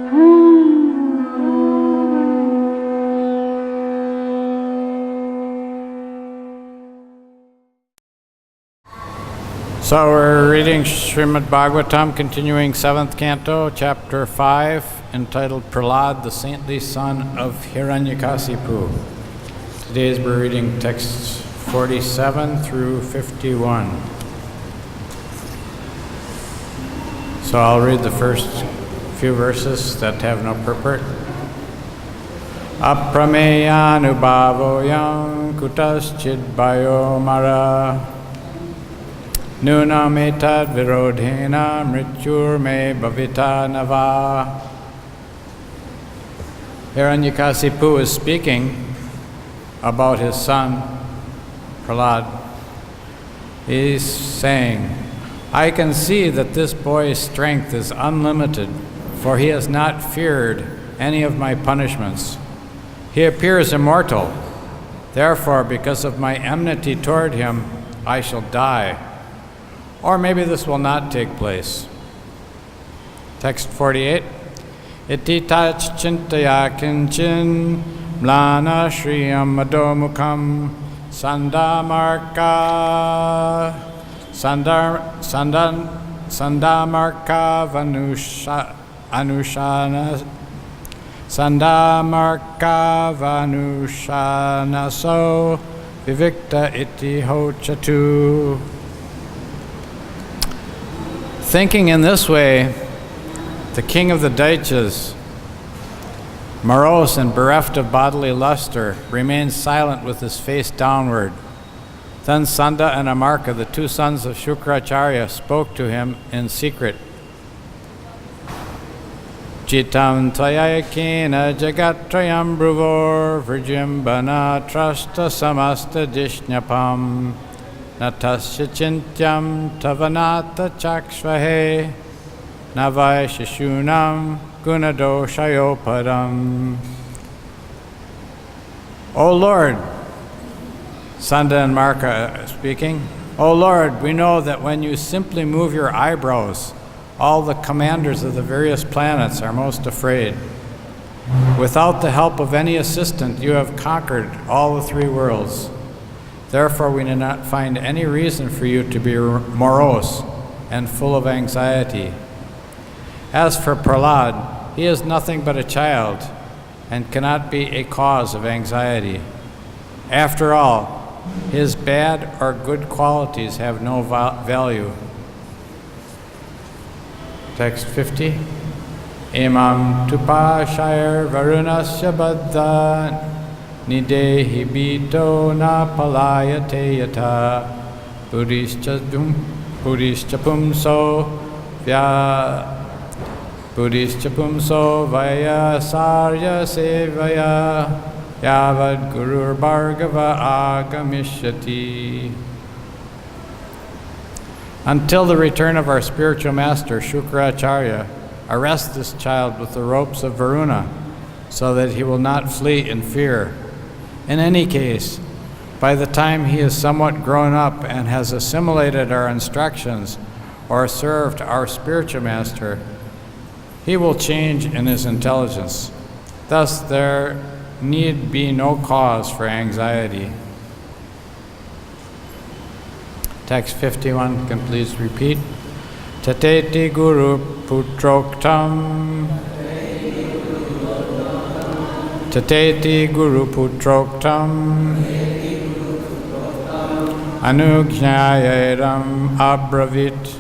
So we're reading Srimad Bhagavatam, continuing 7th canto, chapter 5, entitled Prahlad, the saintly son of Hiranyakasipu. Today we're reading texts 47 through 51. So I'll read the first few verses that have no purport. Aprameyanubhavoyam kutaschid bhayo mara Nunam etad virodhena mrityur me bhavita nava. Hiranyakasipu is speaking about his son, Prahlad. He's saying, I can see that this boy's strength is unlimited, for he has not feared any of my punishments. He appears immortal. Therefore, because of my enmity toward him, I shall die. Or maybe this will not take place. Text 48. Iti tach chintaya kinchin mlana shriyam adomukam sandamarka vanushana so vivikta iti hochatu. Thinking in this way, the king of the Daityas, morose and bereft of bodily luster, remained silent with his face downward. Then Sanda and Amarka, the two sons of Shukracharya, spoke to him in secret. Jitam tvayakena jagatrayam bruvor virjimbana trasta samasta dishnapam natasya chintyam tavanata chakshvahe navai shishunam gunadoshayopadam. O Lord, Sanda and Marka speaking, O Lord, we know that when you simply move your eyebrows, all the commanders of the various planets are most afraid. Without the help of any assistant, you have conquered all the three worlds. Therefore, we do not find any reason for you to be morose and full of anxiety. As for Prahlad, he is nothing but a child and cannot be a cause of anxiety. After all, his bad or good qualities have no value. Text 50. Imam tupashayar varunasya baddha nidehi bito na palayate yata buddhischa pumso vaya sarya sevaya yavad gurur bhargava agamishyati. Until the return of our spiritual master, Shukracharya, arrest this child with the ropes of Varuna, so that he will not flee in fear. In any case, by the time he is somewhat grown up and has assimilated our instructions or served our spiritual master, he will change in his intelligence. Thus, there need be no cause for anxiety. Text 51 can please repeat. Tateti guru putroktam. Tateti guru putroktam. Anujñayeram abravit.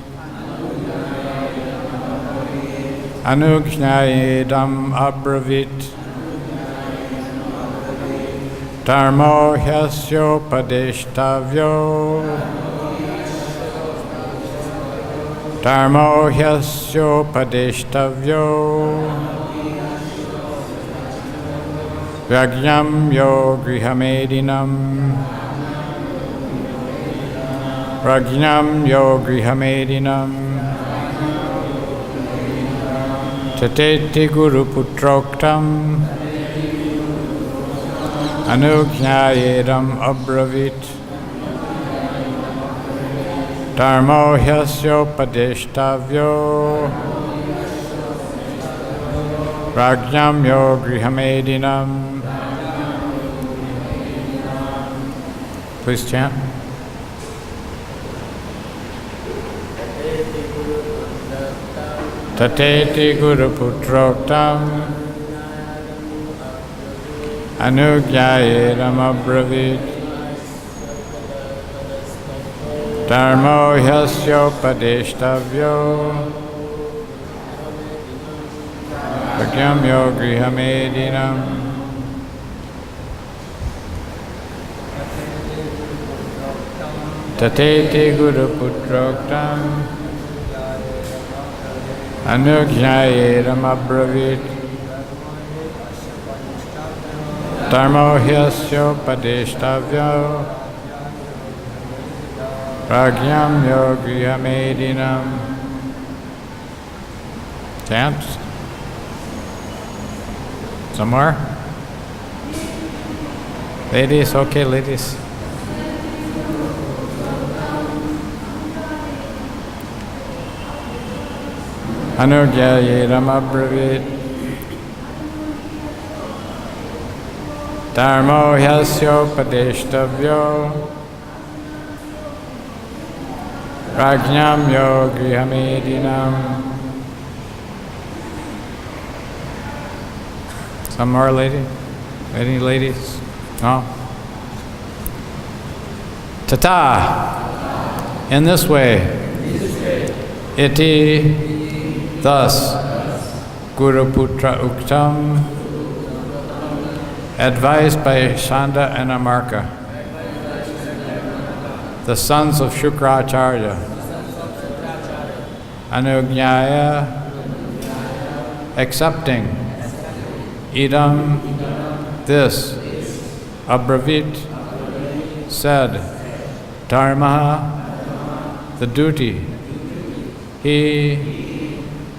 Anujñayedam abravit. Dharmo hyasyo padeshtavyo. Dharmo hyasyo padeshtavyo. Vyajnam yo grihamedinam. Rajnam yo grihamedinam. Tateti guru putroktam. Anujñayedam abravit. Dharmo hyasyo padeshtavyo. Prajnam yo grihamedinam. Please chant. Tateti Guru Putroktam Anugyayeram Abravit Dharmo Hyasyopadeshtavyo Bhagyam Yo Grihamedinam. Tateti Guru Putroktam Anugyayeram Abravit Dharmo Hyasyopadeshtavyo Pragyam Yo Grihamedinam. Chants? Some more? Ladies, okay, ladies. Anugyayeram Abravit Dharmo Hyasyopadeshtavyo Prajnam Yo Grihamedinam. Some more, lady? Any ladies? No? Tata. In this way. Iti. Thus, Guru Putra Uktam, advised by Shanda and Amarka, the sons of Shukracharya, Anugnaya, accepting, Idam, this, Abravit, said, Dharma, the duty, he,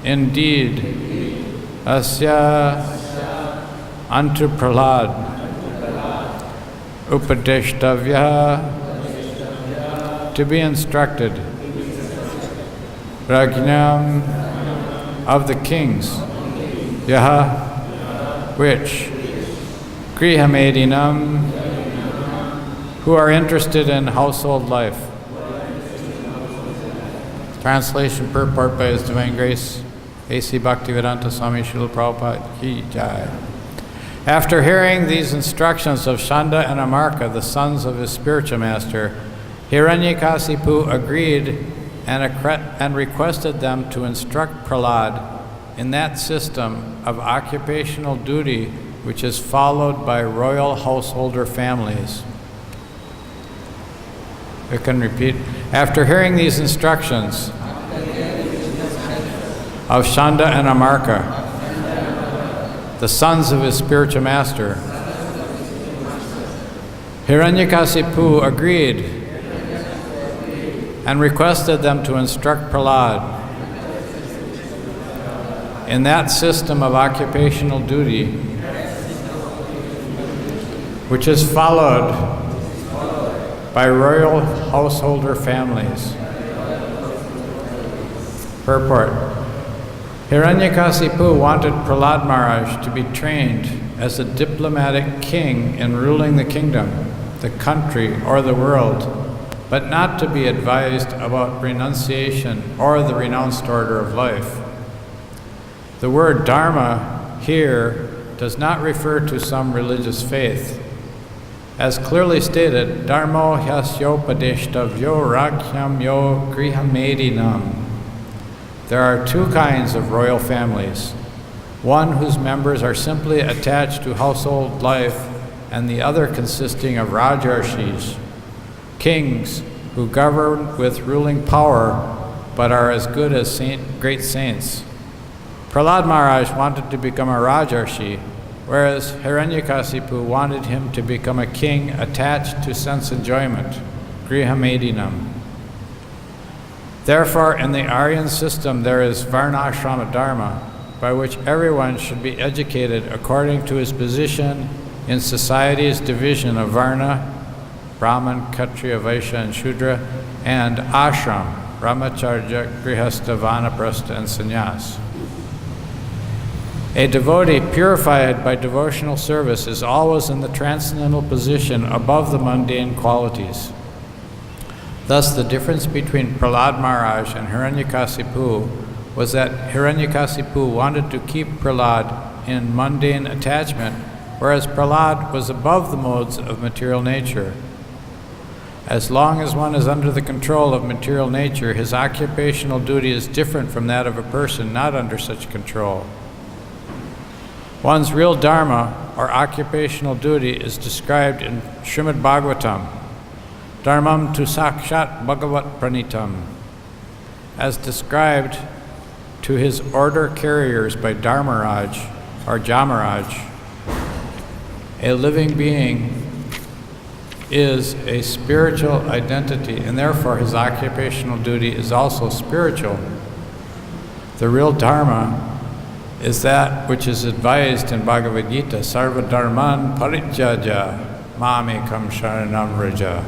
indeed, asya unto Prahlad, upadeshtavya, to be instructed, Rajnam, of the kings, yaha, which, grihamedinam, who are interested in household life. Translation purport by His Divine Grace A.C. Bhaktivedanta Swami Srila Prabhupada Ki Jai. After hearing these instructions of Shanda and Amarka, the sons of his spiritual master, Hiranyakasipu agreed and requested them to instruct Prahlad in that system of occupational duty which is followed by royal householder families. We can repeat. After hearing these instructions of Shanda and Amarka, the sons of his spiritual master, Hiranyakasipu agreed and requested them to instruct Prahlad in that system of occupational duty which is followed by royal householder families. Purport. Hiranyakasipu wanted Prahlad Maharaj to be trained as a diplomatic king in ruling the kingdom, the country, or the world, but not to be advised about renunciation or the renounced order of life. The word dharma here does not refer to some religious faith. As clearly stated, dharmo hyasyopadeshtavyo rakhyam yo grihamedinam. There are two kinds of royal families, one whose members are simply attached to household life, and the other consisting of rajarshis, kings who govern with ruling power but are as good as great saints. Prahlad Maharaj wanted to become a rajarshi, whereas Hiranyakasipu wanted him to become a king attached to sense enjoyment, grihamedinam. Therefore, in the Aryan system, there is varnashrama dharma, by which everyone should be educated according to his position in society's division of varna, Brahman, Kshatriya, Vaishya, and Shudra, and ashram, Brahmacharya, Grihastha, Vanaprastha, and Sannyas. A devotee purified by devotional service is always in the transcendental position above the mundane qualities. Thus, the difference between Prahlad Maharaj and Hiranyakasipu was that Hiranyakasipu wanted to keep Prahlad in mundane attachment, whereas Prahlad was above the modes of material nature. As long as one is under the control of material nature, his occupational duty is different from that of a person not under such control. One's real dharma, or occupational duty, is described in Srimad Bhagavatam, Dharmam tu sakshat bhagavat pranitam, as described to his order carriers by Dharmaraj or Jamaraj. A living being is a spiritual identity, and therefore his occupational duty is also spiritual. The real dharma is that which is advised in Bhagavad-Gita, Sarva Dharman Parityaja Mamekam Sharanam Vraja.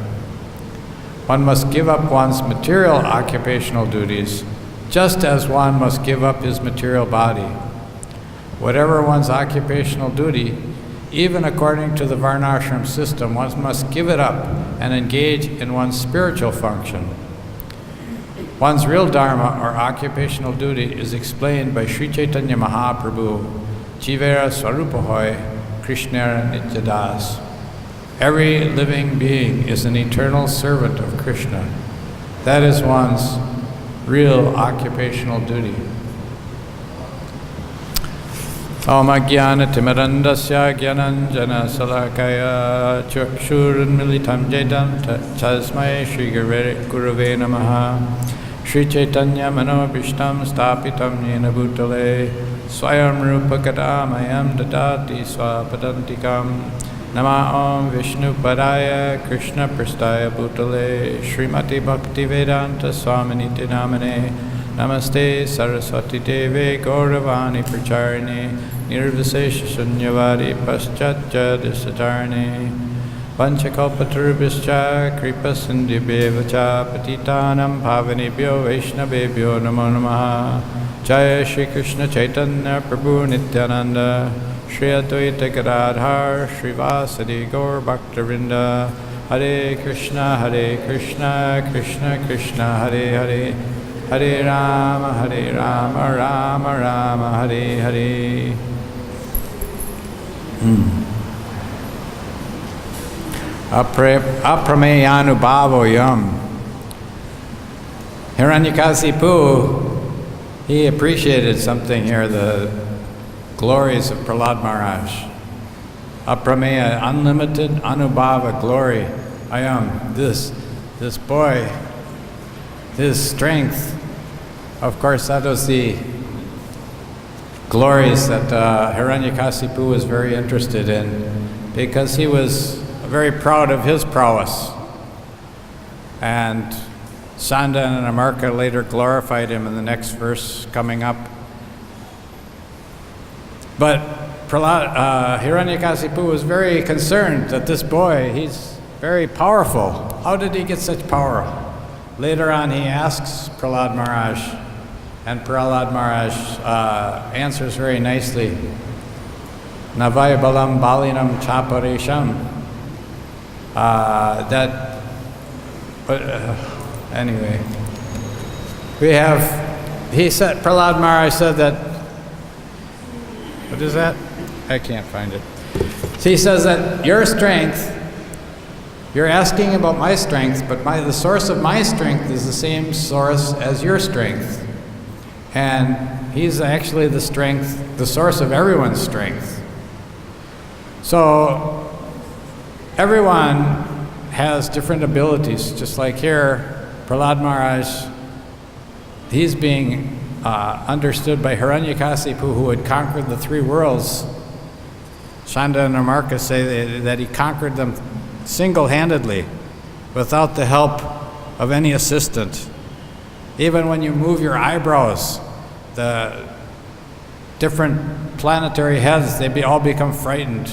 One must give up one's material occupational duties, just as one must give up his material body. Whatever one's occupational duty, even according to the Varnashram system, one must give it up and engage in one's spiritual function. One's real dharma, or occupational duty, is explained by Sri Chaitanya Mahaprabhu, Jivera Swarupahoy, Krishnera Nityadas. Every living being is an eternal servant of Krishna. That is one's real occupational duty. Om Ajnana Timirandasya Gyananjana Salakaya Chakshurunmilitam Jedam Tasmai Shri Gurave Namaha. Shri Chaitanya Manobishtam Stapitam Yena Bhutale Swayam Rupa Kadamayam Dadati Swapadantikam Nama Om Vishnu Padaya Krishna Prastaya Bhutale Srimati Bhakti Vedanta Swaminiti Namane Namaste Saraswati Deve Gauravani Pracharini Nirvisesha Shunyavadi Paschatya Disatarni Panchakalpatarubhischa Kripa Sindhibhyevacha Patitanam Bhavanebhyo Vaishnavebhyo Namo Namaha. Jaya Shri Krishna Chaitanya Prabhu Nityananda Shri Advaita Gadadhar Srivasadi Gaur Bhakta-vrinda. Hare Krishna Krishna Krishna Hare Hare Hare Rama Rama Rama Hare Hare. Aprameyanubhavoyam. Hiranyakasipu, he appreciated something here, the glories of Prahlad Maharaj. Aprameya, unlimited anubhava, glory. Ayam, this boy, his strength. Of course, that was the glories that Hiranyakasipu was very interested in, because he was very proud of his prowess. And Sanda and Amarka later glorified him in the next verse coming up. But Hiranyakasipu was very concerned that this boy, he's very powerful. How did he get such power? Later on he asks Prahlad Maharaj, and Prahlad Maharaj answers very nicely. Navaya balam balinam chaparesham. Anyway, Prahlad Maharaj said that, what is that? I can't find it. He says that your strength, you're asking about my strength, but the source of my strength is the same source as your strength. And he's actually the source of everyone's strength. So everyone has different abilities, just like here, Prahlad Maharaj, he's being understood by Hiranyakasipu, who had conquered the three worlds. Shanda and Amarka say that he conquered them single-handedly, without the help of any assistant. Even when you move your eyebrows, the different planetary heads, they all become frightened.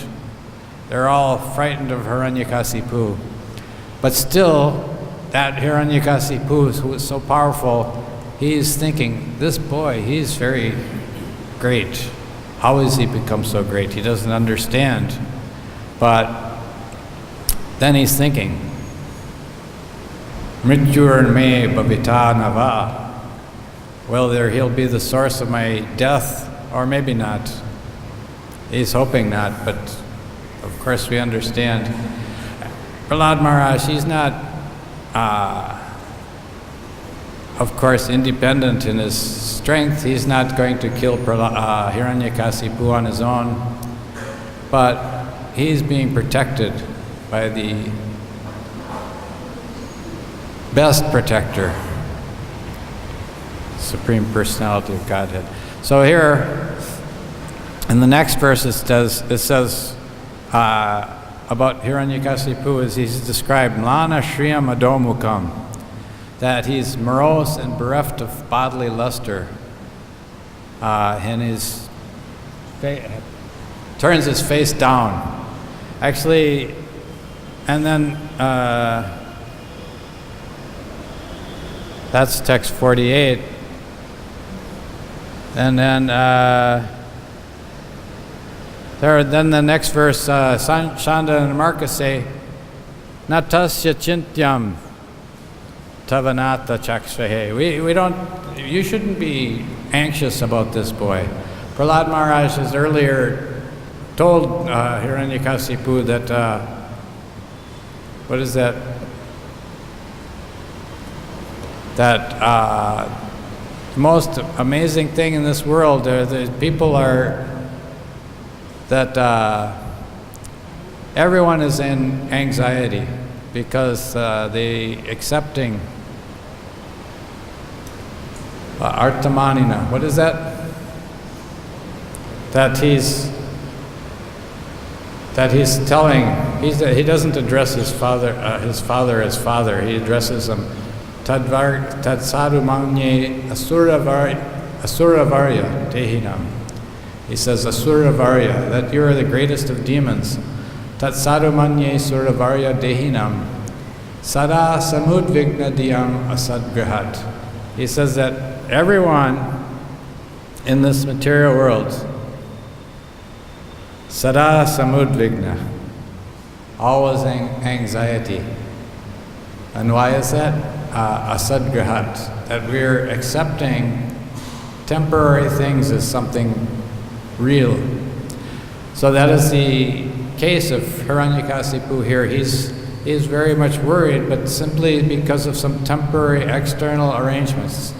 They're all frightened of Hiranyakasipu. But still, that Hiranyakasipu, who is so powerful, he's thinking, this boy, he's very great. How has he become so great? He doesn't understand. But then he's thinking, Mrityur me bhavita nava. Well, there he'll be the source of my death, or maybe not. He's hoping not, but of course we understand. Prahlad Maharaj, he's not, of course, independent in his strength. He's not going to kill Hiranyakasipu on his own, but he's being protected by the best protector, Supreme Personality of Godhead. So here, in the next verse, it says about Hiranyakasipu, as he's described, Lana Shriyam Adomukam, that he's morose and bereft of bodily luster, and his turns his face down. Actually, and then that's text 48. And then then the next verse, Shanda and Marcus say, Natasya chintyam tavanata chaksvahe. We don't, you shouldn't be anxious about this boy. Prahlad Maharaj has earlier told Hiranyakasipu that, what is that? That the most amazing thing in this world, the people are, that everyone is in anxiety because the accepting Artamanina, what is that? That he's telling, he doesn't address his father as father, he addresses him Tad sadhu manye asuravarya dehinam. He says, Asuravarya, that you are the greatest of demons. Tat sadhu manye suravarya dehinam. Sada samudvigna diyam asadgrihat. He says that everyone in this material world, sada samudvigna, always anxiety. And why is that? Asadgrihat, that we're accepting temporary things as something real. So that is the case of Hiranyakasipu here. He's very much worried, but simply because of some temporary external arrangements,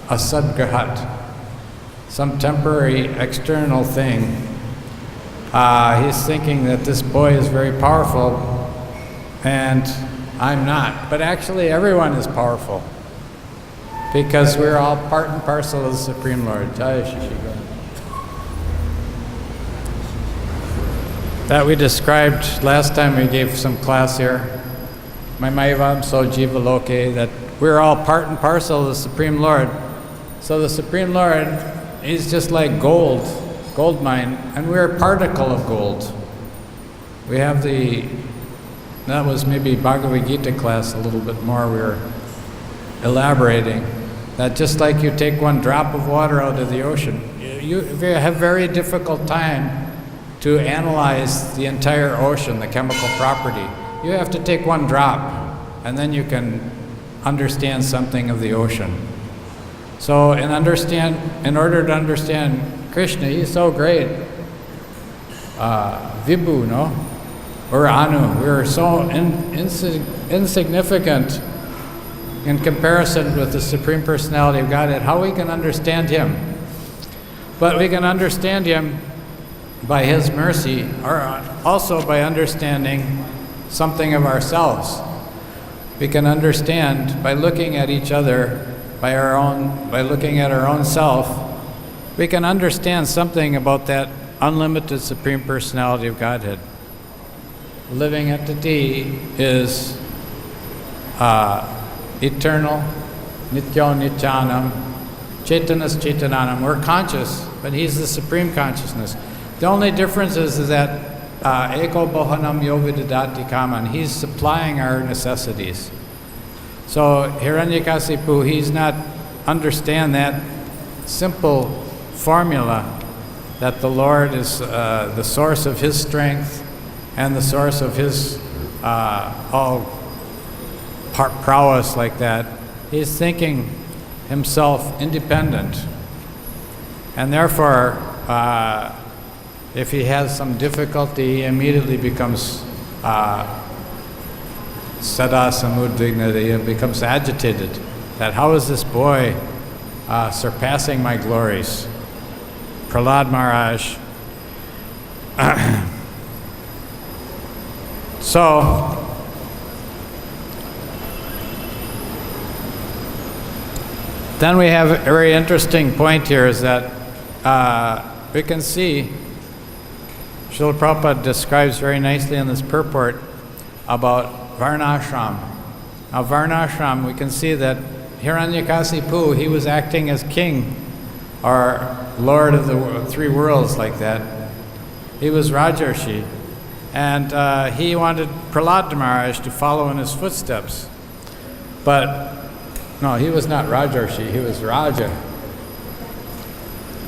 asadgrihat, some temporary external thing. He's thinking that this boy is very powerful, and I'm not. But actually, everyone is powerful, because we're all part and parcel of the Supreme Lord. Jai Shishika. That we described last time we gave some class here. Maivam so jiva loke, that we're all part and parcel of the Supreme Lord. So the Supreme Lord, he's just like gold mine, and we're a particle of gold. We have that was maybe Bhagavad-Gita class a little bit more, we were elaborating, that just like you take one drop of water out of the ocean, you have very difficult time to analyze the entire ocean, the chemical property. You have to take one drop, and then you can understand something of the ocean. So in order to understand Krishna, he's so great. Vibhu, no? Or Anu, we're so insignificant in comparison with the Supreme Personality of Godhead. How we can understand him? But we can understand him by his mercy, or also by understanding something of ourselves. We can understand by looking at each other, by looking at our own self, we can understand something about that unlimited Supreme Personality of Godhead. The living entity is eternal, nityo nityanam, chetanas chetananam. We're conscious, but he's the Supreme Consciousness. The only difference is that eko bohanam yovidadati kaman, he's supplying our necessities. So Hiranyakasipu, he's not understand that simple formula that the Lord is the source of his strength and the source of his all prowess like that. He's thinking himself independent. And therefore, if he has some difficulty, he immediately becomes sadasamudvignati, he becomes agitated. That how is this boy surpassing my glories? Prahlad Maharaj. So, then we have a very interesting point here is that we can see Srila Prabhupada describes very nicely in this purport about Varnashram. Now Varnashram, we can see that Hiranyakasipu, he was acting as king or lord of the three worlds like that. He was Rajarshi. And he wanted Prahlad Maharaj to follow in his footsteps. But no, he was not Rajarshi, he was Raja.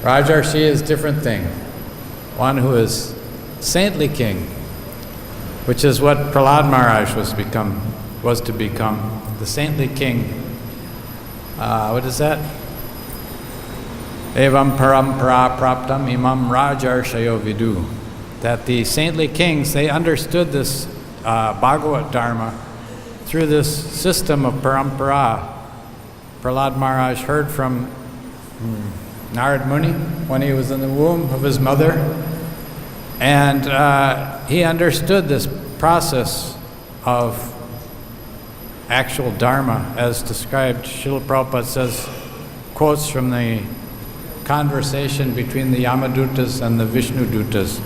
Rajarshi is a different thing. One who is saintly king, which is what Prahlad Maharaj was to become, the saintly king. What is that? Evam parampara praptam imam rajarshayo vidu. That the saintly kings, they understood this Bhagavad Dharma through this system of parampara. Prahlad Maharaj heard from Narad Muni when he was in the womb of his mother, and he understood this process of actual Dharma as described. Srila Prabhupada says, quotes from the conversation between the Yamadutas and the Vishnudutas.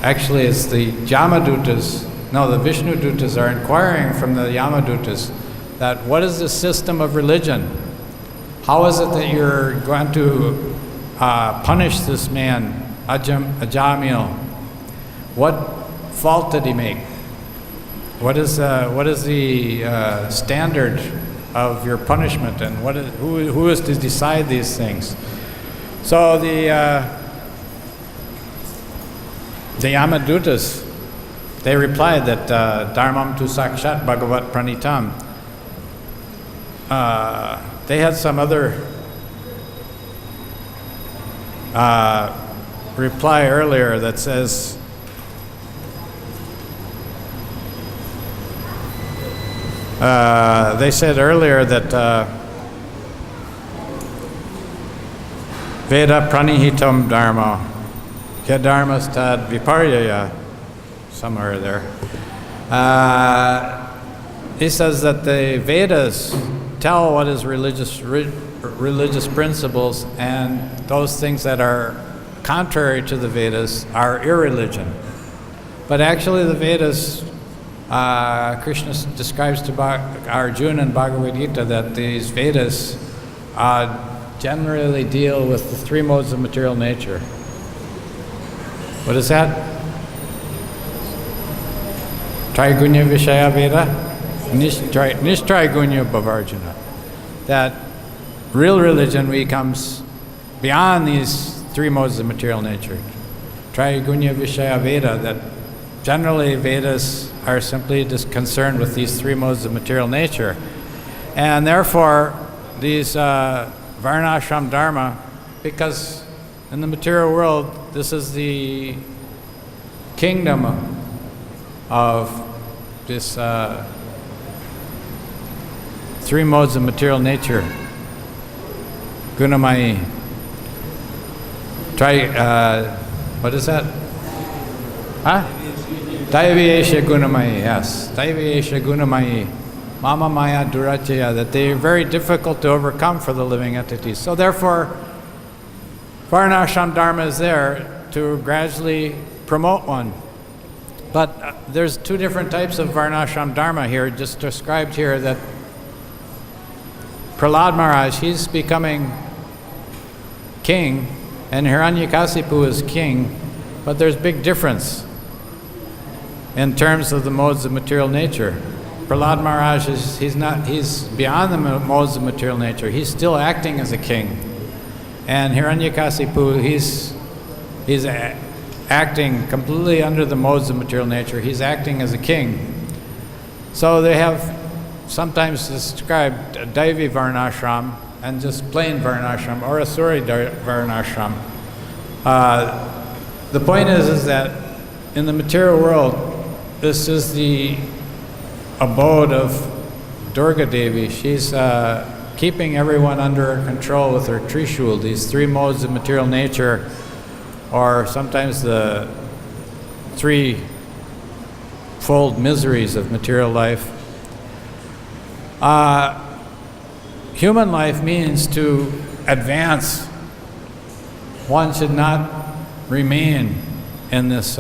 Actually it's the Jamadutas, no, the Vishnudutas are inquiring from the Yamadutas that what is the system of religion? How is it that you're going to punish this man, Ajamil? What fault did he make? What is the standard of your punishment, and who is to decide these things? So the Yamadutas, they replied that Dharmam tu sakshat bhagavat pranitam. They had some other reply earlier that says, they said earlier that Veda pranihitam dharma, yadharmastad viparyaya, somewhere there. He says that the Vedas tell what is religious principles, and those things that are contrary to the Vedas are irreligion. But actually the Vedas, Krishna describes to Arjuna in Bhagavad-Gita that these Vedas generally deal with the three modes of material nature. What is that? Trigunya Vishaya Veda? Nishtrigunya Bhavarjuna. That real religion becomes beyond these three modes of material nature. Trigunya Vishaya Veda, that generally Vedas are simply just concerned with these three modes of material nature. And therefore, these Varnashram Dharma, because in the material world, this is the kingdom of this three modes of material nature. Gunamayi. What is that? Huh? Daiviyesha Gunamayi, yes. Daiviyesha Gunamayi. Mama Maya Durachaya, that they are very difficult to overcome for the living entities. So therefore, Varnashram Dharma is there to gradually promote one. But there's two different types of Varnashram Dharma here, just described here, that Prahlad Maharaj, he's becoming king, and Hiranyakasipu is king, but there's big difference in terms of the modes of material nature. Prahlad Maharaj he's beyond the modes of material nature. He's still acting as a king. And Hiranyakasipu, he's acting completely under the modes of material nature. He's acting as a king. So they have sometimes described a Daivi Varnashram and just plain Varnashram, or a Suri Varnashram. The point is that in the material world, this is the abode of Durga Devi. She's keeping everyone under control with her Trishul, these three modes of material nature, or sometimes the threefold miseries of material life. Human life means to advance. One should not remain in this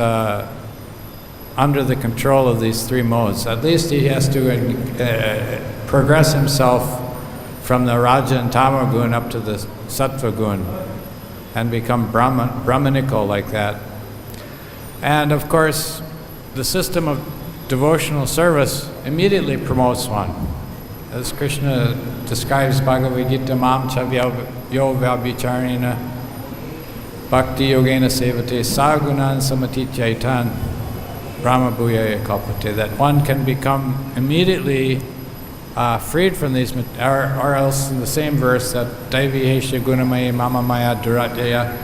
under the control of these three modes. At least he has to progress himself from the Raja and Tama gun up to the Sattva gun and become Brahmanical like that. And of course, the system of devotional service immediately promotes one. As Krishna describes Bhagavad-Gita, Mam cha yo vyabhicharena bhakti-yogena sevate sagunan samatityaitan brahma bhuyaya kalpate, that one can become immediately freed from these, or else in the same verse that Daivi hesha gunamaya mama maya duratya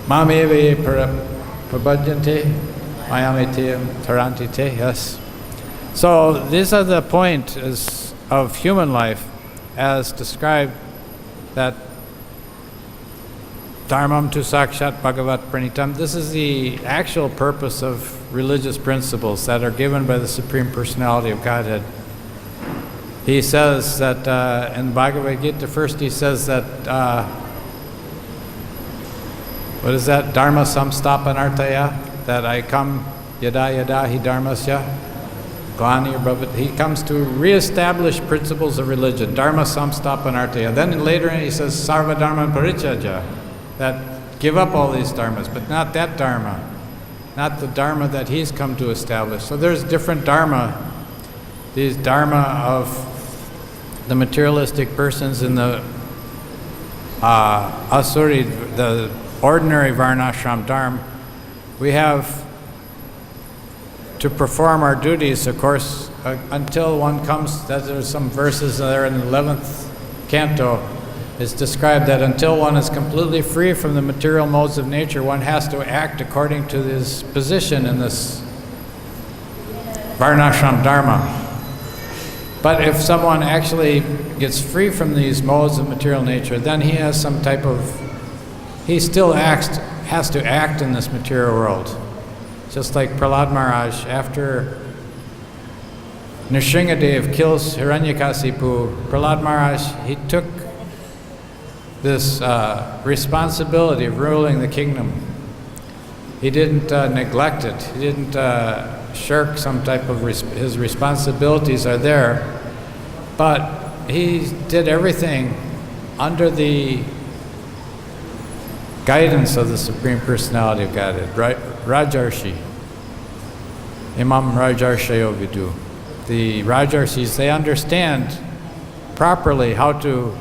mameve prabhajante mayamete tarantite. Yes. So these are the point of human life as described, that Dharmam tu sakshat bhagavat pranitam. This is the actual purpose of religious principles that are given by the Supreme Personality of Godhead. He says that in Bhagavad-Gita, first he says that, what is that? Dharma samstapanartaya, that I come yada yada hi dharmasya, glani bhavat. He comes to reestablish principles of religion, dharma samstapanartaya. Then later he says sarva dharma parichaja, that give up all these dharmas, but not that dharma, not the dharma that he's come to establish. So there's different dharma. These dharma of the materialistic persons in the asuri, the ordinary varnashram dharma. We have to perform our duties, of course, until one comes, there's some verses there in the 11th canto, it's described that until one is completely free from the material modes of nature, one has to act according to his position in this varnashram dharma. But if someone actually gets free from these modes of material nature, then he has some type of, he still has to act in this material world. Just like Prahlad Maharaj, after Nrsingadev kills Hiranyakasipu, Prahlad Maharaj, he took this responsibility of ruling the kingdom. He didn't neglect it. He didn't shirk some type of his responsibilities are there, but he did everything under the guidance of the Supreme Personality of Godhead, right? Rajarshi, Imam Rajarshayo Vidu. The Rajarshis, they understand properly how to,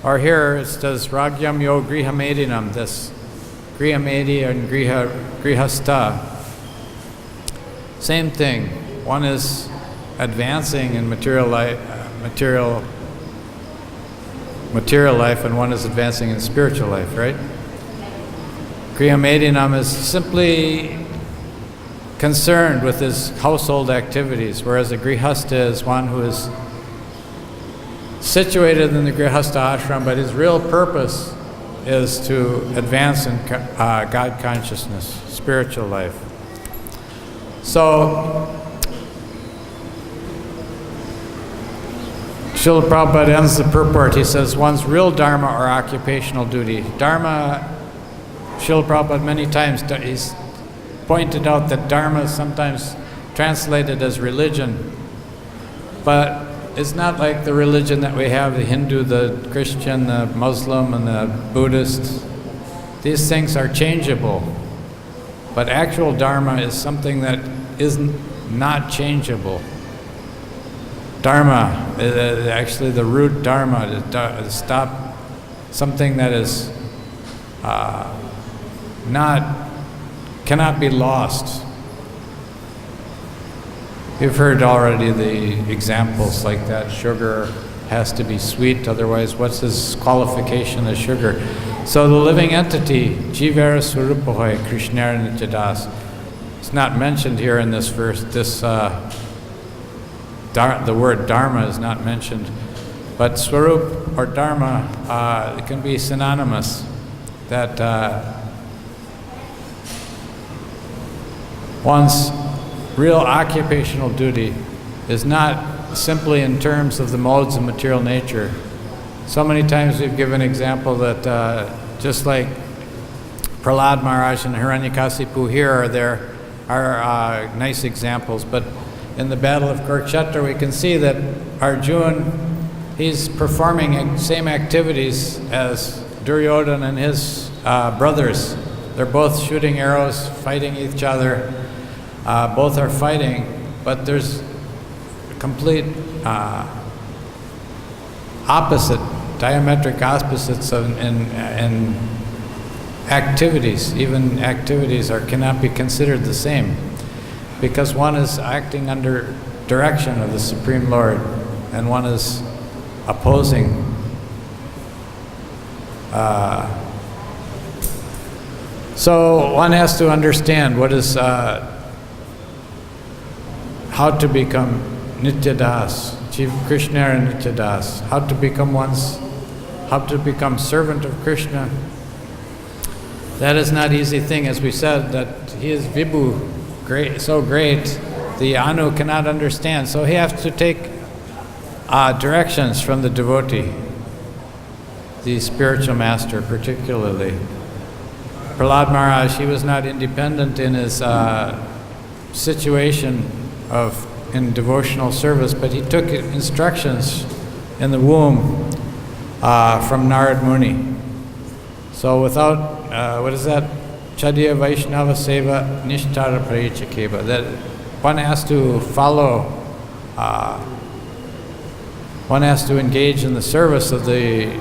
or here it says Ragyam Yo Grihamedinam, this Grihamedi and Grihasta. Same thing. One is advancing in material life, and one is advancing in spiritual life, right? Grihamedinam is simply concerned with his household activities, whereas a Grihasta is one who is situated in the Grihasta ashram, but his real purpose is to advance in God consciousness, spiritual life. So, Srila Prabhupada ends the purport. He says, one's real dharma or occupational duty. Dharma, Srila Prabhupada many times, he's pointed out that dharma is sometimes translated as religion, but it's not like the religion that we have, the Hindu, the Christian, the Muslim, and the Buddhist. These things are changeable. But actual dharma is something that is not changeable. Dharma, actually the root dharma, to stop something that is cannot be lost. You've heard already the examples like that. Sugar has to be sweet, otherwise what's his qualification as sugar? So the living entity, Jivara Swarupahoy, Krishnara Nityadas, it's not mentioned here in this verse. The word dharma is not mentioned, but swarup or dharma, it can be synonymous. That one's real occupational duty is not simply in terms of the modes of material nature. So many times we've given example that just like Prahlad Maharaj and Hiranyakasipu here are nice examples, but in the Battle of Kurukshetra we can see that Arjuna, he's performing same activities as Duryodhana and his brothers. They're both shooting arrows, fighting each other. Both are fighting, but there's complete diametric opposites in activities. Even activities cannot be considered the same, because one is acting under direction of the Supreme Lord, and one is opposing. So one has to understand what is how to become Nityadas, Krishna and Nityadas, how to become servant of Krishna. That is not easy thing, as we said, that he is Vibhu, great, so great, the Anu cannot understand. So he has to take directions from the devotee, the spiritual master particularly. Prahlad Maharaj, he was not independent in his situation in devotional service, but he took instructions in the womb from Narad Muni. So without, what is that? Chadya Vaishnava Seva Nishtara Prayachakeva. That one has to follow, one has to engage in the service of the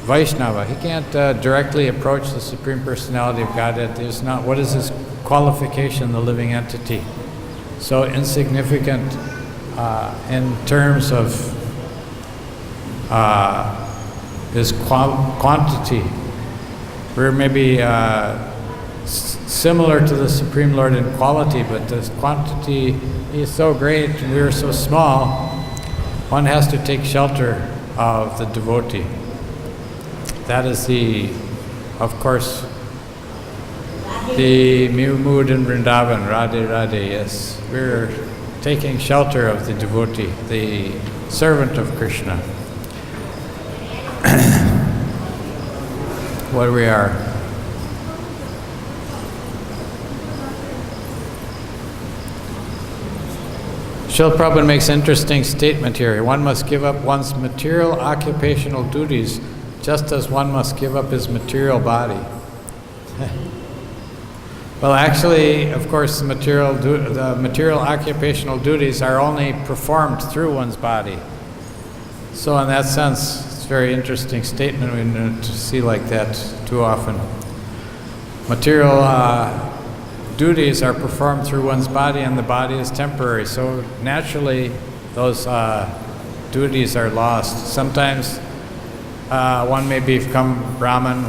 Vaishnava. He can't directly approach the Supreme Personality of Godhead. There's not, what is his qualification, the living entity? So insignificant in terms of his quantity. We're maybe similar to the Supreme Lord in quality, but this quantity, he is so great and we are so small, one has to take shelter of the devotee. That is of course, the mood in Vrindavan, Radhe Radhe, yes. We're taking shelter of the devotee, the servant of Krishna. What we are. Srila Prabhupada makes an interesting statement here. One must give up one's material occupational duties just as one must give up his material body. Well, actually, of course, the material occupational duties are only performed through one's body. So in that sense, it's a very interesting statement. We don't see like that too often. Material duties are performed through one's body, and the body is temporary. So naturally, those duties are lost. Sometimes one may become Brahman,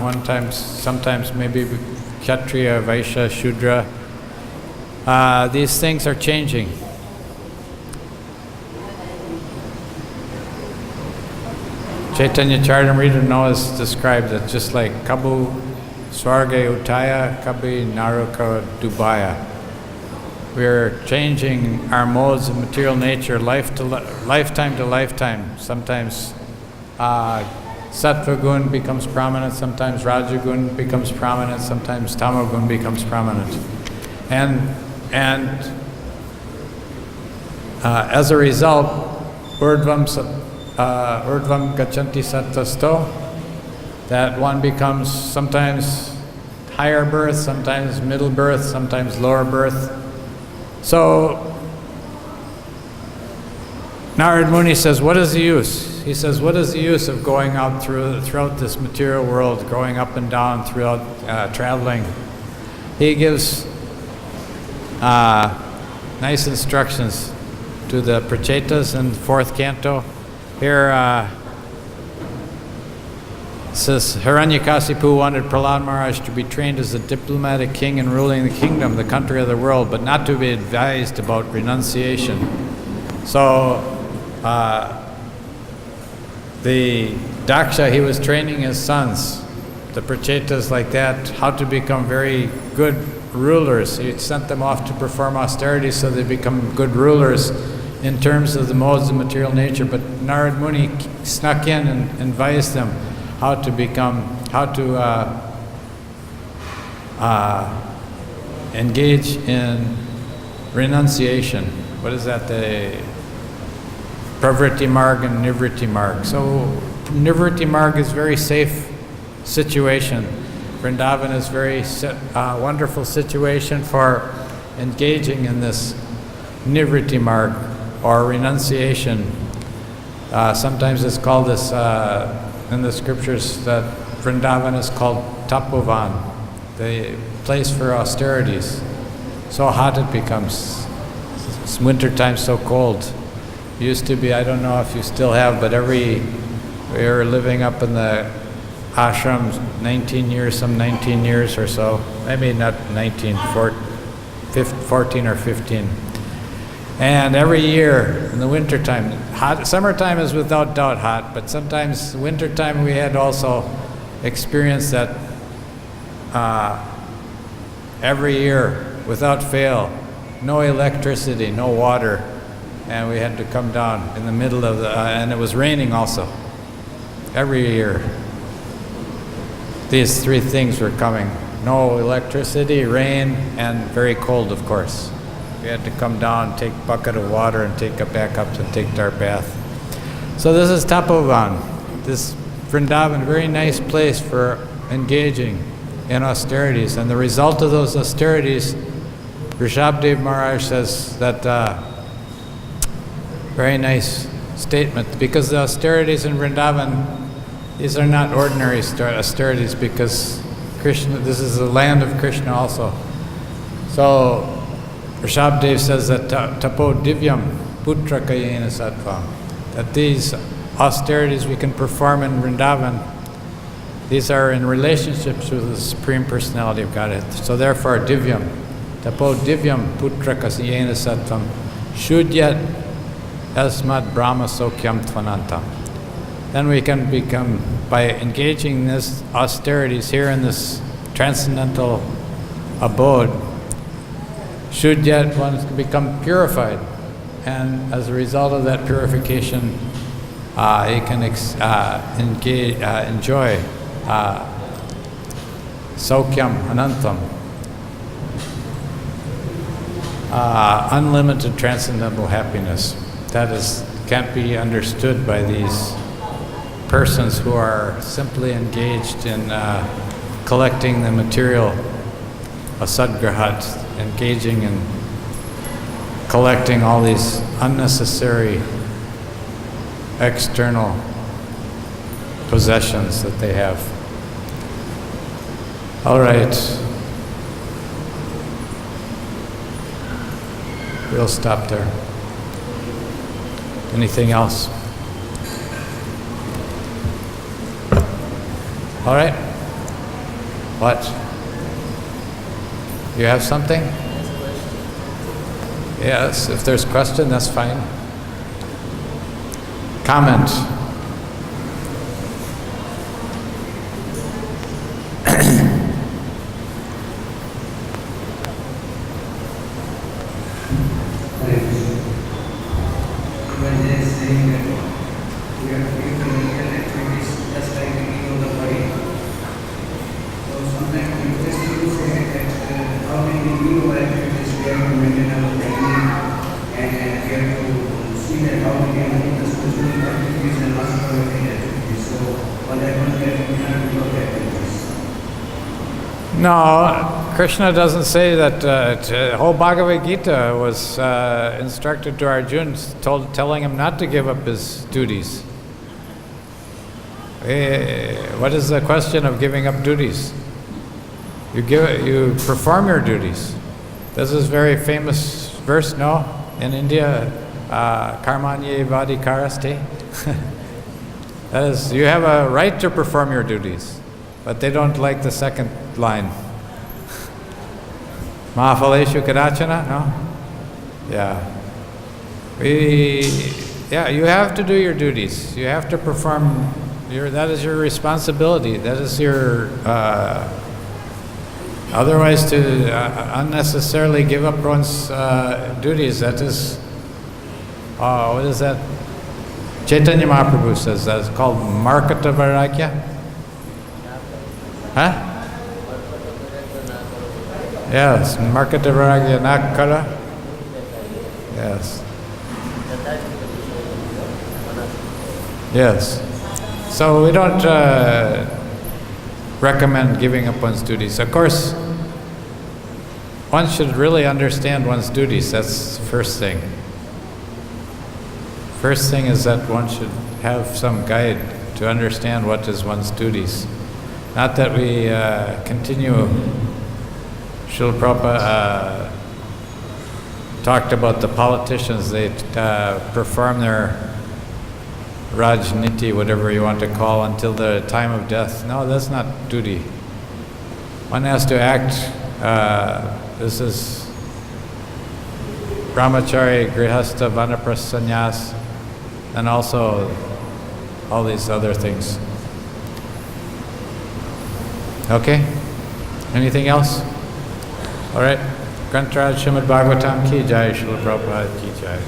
sometimes maybe Kshatriya, Vaishya, Shudra. These things are changing. Chaitanya Charitamrita knows described it just like Kabu Swarga Utaya, Kabi Naruka Dubaya. We're changing our modes of material nature lifetime to lifetime. Sometimes Sattva gun becomes prominent, sometimes Rajagun becomes prominent, sometimes Tamagun becomes prominent. And as a result, Urdvam Gachanti Sattasto, that one becomes sometimes higher birth, sometimes middle birth, sometimes lower birth. So Narad Muni says, what is the use? He says, what is the use of going out throughout this material world, going up and down throughout traveling? He gives nice instructions to the Prachetas in the 4th canto. Here it says, Hiranyakasipu wanted Prahlad Maharaj to be trained as a diplomatic king and ruling the kingdom, the country of the world, but not to be advised about renunciation. So the Daksha, he was training his sons, the Prachetas like that, how to become very good rulers. He sent them off to perform austerities so they become good rulers in terms of the modes of material nature. But Narad Muni snuck in and advised them how to engage in renunciation. What is that? The Pravritti Marg and Nivritti Marg. So Nivritti Marg is very safe situation. Vrindavan is very wonderful situation for engaging in this Nivritti Marg or renunciation. Sometimes it's called this, in the scriptures, that Vrindavan is called Tapovan, the place for austerities. So hot it becomes. It's wintertime, so cold. Used to be, I don't know if you still have, but we were living up in the ashram 19 years or so. Maybe not 19, 14 or 15. And every year in the wintertime, summertime is without doubt hot, but sometimes wintertime we had also experienced that every year without fail, no electricity, no water, and we had to come down in the middle of and it was raining also. Every year, these three things were coming. No electricity, rain, and very cold, of course. We had to come down, take a bucket of water, and take it back up and take our bath. So this is Tapovan, this Vrindavan, very nice place for engaging in austerities. And the result of those austerities, Rishabdev Maharaj says that very nice statement, because the austerities in Vrindavan, these are not ordinary austerities, because Krishna, this is the land of Krishna also. So Rishabdev says that tapo divyam putra kayena sattvam, that these austerities we can perform in Vrindavan, these are in relationships with the Supreme Personality of Godhead. So therefore divyam, tapo divyam putra kayena sattvam, shudyat asmad brahma sokyam tvanantam. Then we can become, by engaging in this austerities here in this transcendental abode, should yet one become purified, and as a result of that purification, he can enjoy Saukyam Anantam, unlimited transcendental happiness. That can't be understood by these persons who are simply engaged in collecting the material asadgrahat, engaging in collecting all these unnecessary external possessions that they have. All right. We'll stop there. Anything else? All right. What? You have something? Yes, if there's a question, that's fine. Comment. No, Krishna doesn't say that. The whole Bhagavad-Gita was instructed to Arjuna, telling him not to give up his duties. What is the question of giving up duties? You perform your duties. This is a very famous verse, no? In India, karmanye vadikaraste. That is, you have a right to perform your duties, but they don't like the second line. Mahaphaleshu kadachana, no? Yeah, you have to do your duties. You have to perform that is your responsibility. That is your, otherwise to unnecessarily give up one's duties, that is, what is that? Chaitanya Mahaprabhu says that's called Markata Vairagya. Huh? Yes, Markata Vairagya Nakara. Yes. Yes. So we don't recommend giving up one's duties. Of course, one should really understand one's duties. That's the first thing. First thing is that one should have some guide to understand what is one's duties. Not that we continue. Srila Prabhupada talked about the politicians. They perform their Rajniti, whatever you want to call, until the time of death. No, that's not duty. One has to act. This is brahmachari, grihastha, vanaprastha, sannyas, and also all these other things. Okay? Anything else? All right. Grantaraj Srimad Bhagavatam ki jai, Srila Prabhupada ki jai.